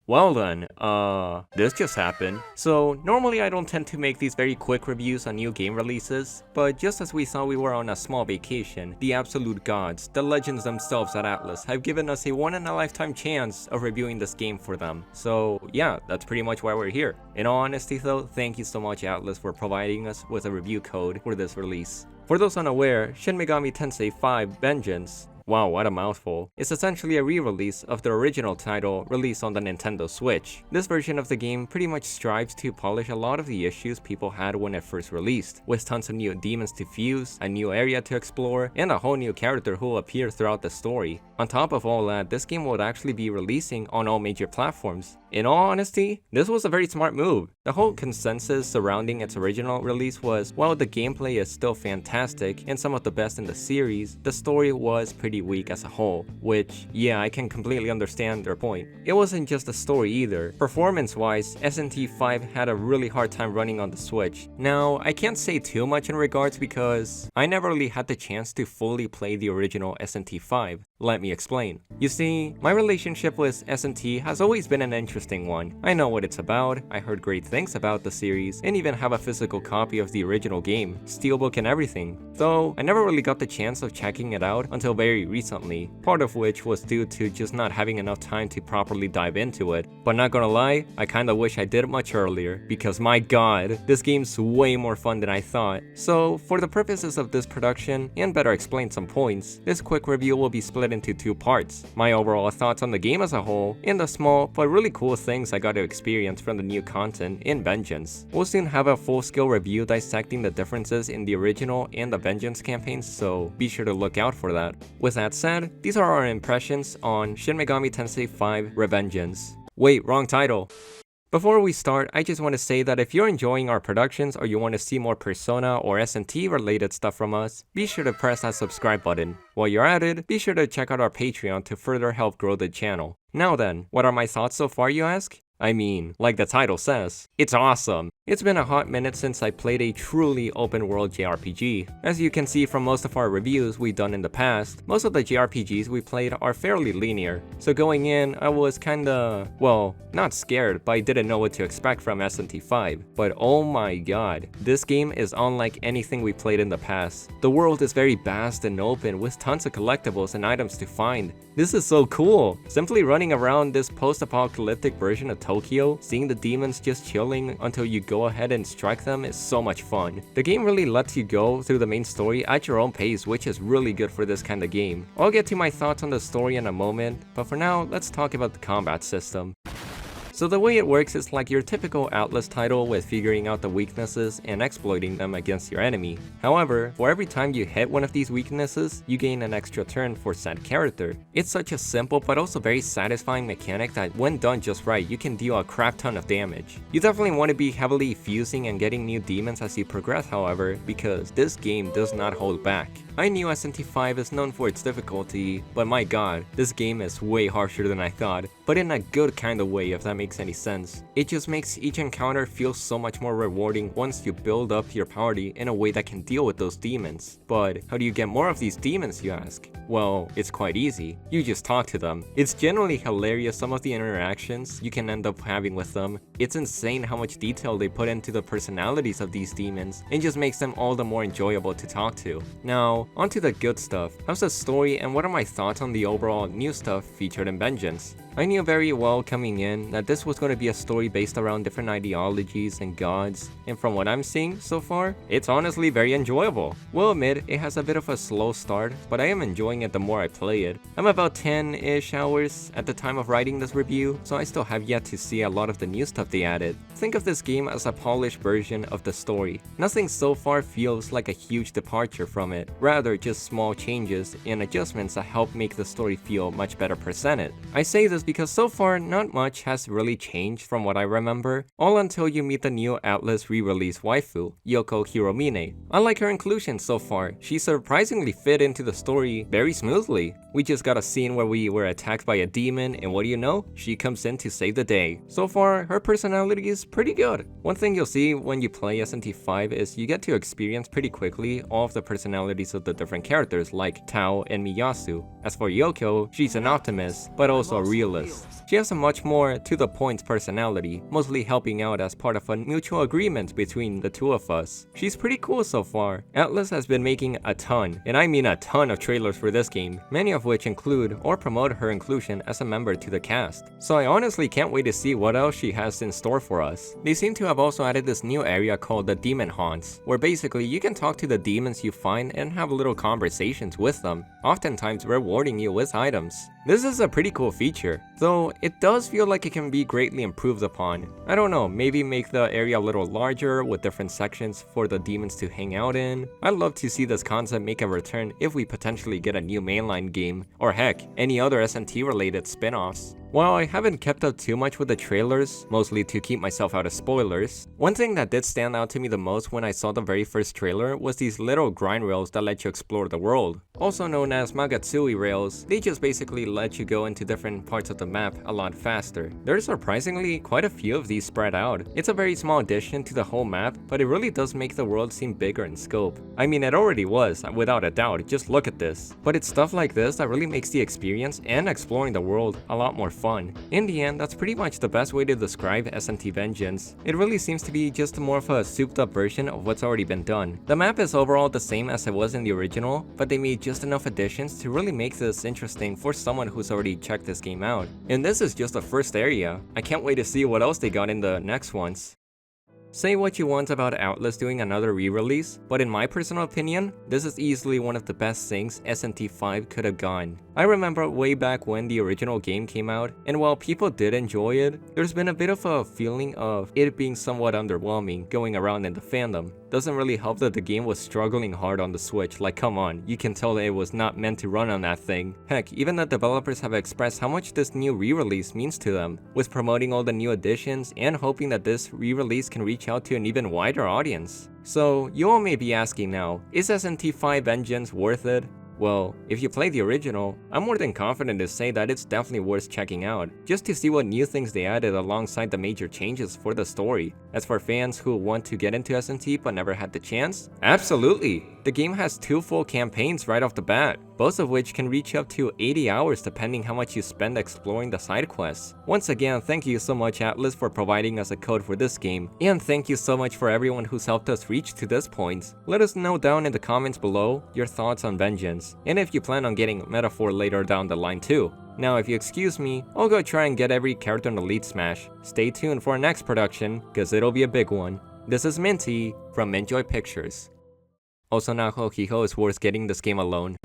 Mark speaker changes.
Speaker 1: Well then, this just happened. So, normally I don't tend to make these very quick reviews on new game releases, but just as we saw we were on a small vacation, the absolute gods, the legends themselves at Atlus, have given us a one-in-a-lifetime chance of reviewing this game for them. So yeah, that's pretty much why we're here. In all honesty though, thank you so much Atlus for providing us with a review code for this release. For those unaware, Shin Megami Tensei 5 Vengeance, wow, what a mouthful, is essentially a re-release of the original title released on the Nintendo Switch. This version of the game pretty much strives to polish a lot of the issues people had when it first released, with tons of new demons to fuse, a new area to explore, and a whole new character who will appear throughout the story. On top of all that, this game would actually be releasing on all major platforms. In all honesty, this was a very smart move. The whole consensus surrounding its original release was, while the gameplay is still fantastic and some of the best in the series, the story was pretty weak as a whole, which, yeah, I can completely understand their point. It wasn't just the story either. Performance-wise, SNT5 had a really hard time running on the Switch. Now, I can't say too much in regards because I never really had the chance to fully play the original SNT5. Let me explain. You see, my relationship with SNT has always been an interesting one. I know what it's about, I heard great things about the series, and even have a physical copy of the original game, steelbook and everything. Though, I never really got the chance of checking it out until very recently, part of which was due to just not having enough time to properly dive into it. But not gonna lie, I kinda wish I did it much earlier, because my god, this game's way more fun than I thought. So, for the purposes of this production, and better explain some points, this quick review will be split into two parts. My overall thoughts on the game as a whole, and the small but really cool things I got to experience from the new content in Vengeance. We'll soon have a full-scale review dissecting the differences in the original and the Vengeance campaigns, so be sure to look out for that. With that said, these are our impressions on Shin Megami Tensei 5 Revengeance. Wait, wrong title. Before we start, I just want to say that if you're enjoying our productions or you want to see more Persona or SNT related stuff from us, be sure to press that subscribe button. While you're at it, be sure to check out our Patreon to further help grow the channel. Now then, what are my thoughts so far, you ask? I mean, like the title says, it's awesome. It's been a hot minute since I played a truly open world JRPG. As you can see from most of our reviews we've done in the past, most of the JRPGs we played are fairly linear. So going in, I was kinda, well, not scared, but I didn't know what to expect from SNT5. But oh my god, this game is unlike anything we played in the past. The world is very vast and open with tons of collectibles and items to find. This is so cool! Simply running around this post-apocalyptic version of Tokyo, seeing the demons just chilling until you go ahead and strike them is so much fun. The game really lets you go through the main story at your own pace, which is really good for this kind of game. I'll get to my thoughts on the story in a moment, but for now, let's talk about the combat system. So the way it works is like your typical Atlus title with figuring out the weaknesses and exploiting them against your enemy. However, for every time you hit one of these weaknesses, you gain an extra turn for said character. It's such a simple but also very satisfying mechanic that when done just right, you can deal a crap ton of damage. You definitely want to be heavily fusing and getting new demons as you progress, however, because this game does not hold back. I knew SNT5 is known for its difficulty, but my god, this game is way harsher than I thought, but in a good kind of way if that makes any sense. It just makes each encounter feel so much more rewarding once you build up your party in a way that can deal with those demons. But how do you get more of these demons, you ask? Well, it's quite easy. You just talk to them. It's generally hilarious some of the interactions you can end up having with them. It's insane how much detail they put into the personalities of these demons, and just makes them all the more enjoyable to talk to. Now, onto the good stuff. How's the story and what are my thoughts on the overall new stuff featured in Vengeance? I knew very well coming in that this was going to be a story based around different ideologies and gods, and from what I'm seeing so far, it's honestly very enjoyable. We'll admit it has a bit of a slow start, but I am enjoying it the more I play it. I'm about 10-ish hours at the time of writing this review, so I still have yet to see a lot of the new stuff they added. Think of this game as a polished version of the story. Nothing so far feels like a huge departure from it, rather just small changes and adjustments that help make the story feel much better presented. I say this because so far not much has really changed from what I remember, all until you meet the new Atlus re-release waifu, Yoko Hiromine. I like her inclusion so far. She surprisingly fit into the story very smoothly. We just got a scene where we were attacked by a demon, and what do you know? She comes in to save the day. So far, her personality is pretty good. One thing you'll see when you play SNT5 is you get to experience pretty quickly all of the personalities of the different characters like Tao and Miyasu. As for Yoko, she's an optimist, but also a realist. honest. She has a much more to-the-point personality, mostly helping out as part of a mutual agreement between the two of us. She's pretty cool so far. Atlus has been making a ton, and I mean a ton of trailers for this game, many of which include or promote her inclusion as a member to the cast. So I honestly can't wait to see what else she has in store for us. They seem to have also added this new area called the Demon Haunts, where basically you can talk to the demons you find and have little conversations with them, oftentimes rewarding you with items. This is a pretty cool feature, though it does feel like it can be greatly improved upon. I don't know, maybe make the area a little larger with different sections for the demons to hang out in. I'd love to see this concept make a return if we potentially get a new mainline game, or heck, any other SMT related spin-offs. While I haven't kept up too much with the trailers, mostly to keep myself out of spoilers, one thing that did stand out to me the most when I saw the very first trailer was these little grind rails that let you explore the world. Also known as Magatsui rails, they just basically let you go into different parts of the map a lot faster. There's surprisingly quite a few of these spread out. It's a very small addition to the whole map, but it really does make the world seem bigger in scope. I mean, it already was, without a doubt, just look at this. But it's stuff like this that really makes the experience and exploring the world a lot more fun. In the end, that's pretty much the best way to describe SMT Vengeance. It really seems to be just more of a souped up version of what's already been done. The map is overall the same as it was in the original, but they made just enough additions to really make this interesting for someone who's already checked this game out. And this is just the first area. I can't wait to see what else they got in the next ones. Say what you want about Atlus doing another re-release, but in my personal opinion, this is easily one of the best things SMT5 could have gone. I remember way back when the original game came out, and while people did enjoy it, there's been a bit of a feeling of it being somewhat underwhelming going around in the fandom. Doesn't really help that the game was struggling hard on the Switch, like come on, you can tell that it was not meant to run on that thing. Heck, even the developers have expressed how much this new re-release means to them, with promoting all the new additions and hoping that this re-release can reach out to an even wider audience. So, you all may be asking now, is SMT5 Vengeance worth it? Well, if you play the original, I'm more than confident to say that it's definitely worth checking out, just to see what new things they added alongside the major changes for the story. As for fans who want to get into SMT but never had the chance, absolutely! The game has 2 full campaigns right off the bat, both of which can reach up to 80 hours depending how much you spend exploring the side quests. Once again, thank you so much Atlus for providing us a code for this game, and thank you so much for everyone who's helped us reach to this point. Let us know down in the comments below your thoughts on Vengeance, and if you plan on getting Metaphor later down the line too. Now if you excuse me, I'll go try and get every character in the lead smash. Stay tuned for our next production, cause it'll be a big one. This is Minty from Mintjoy Pictures. Also now Hiho is worth getting this game alone.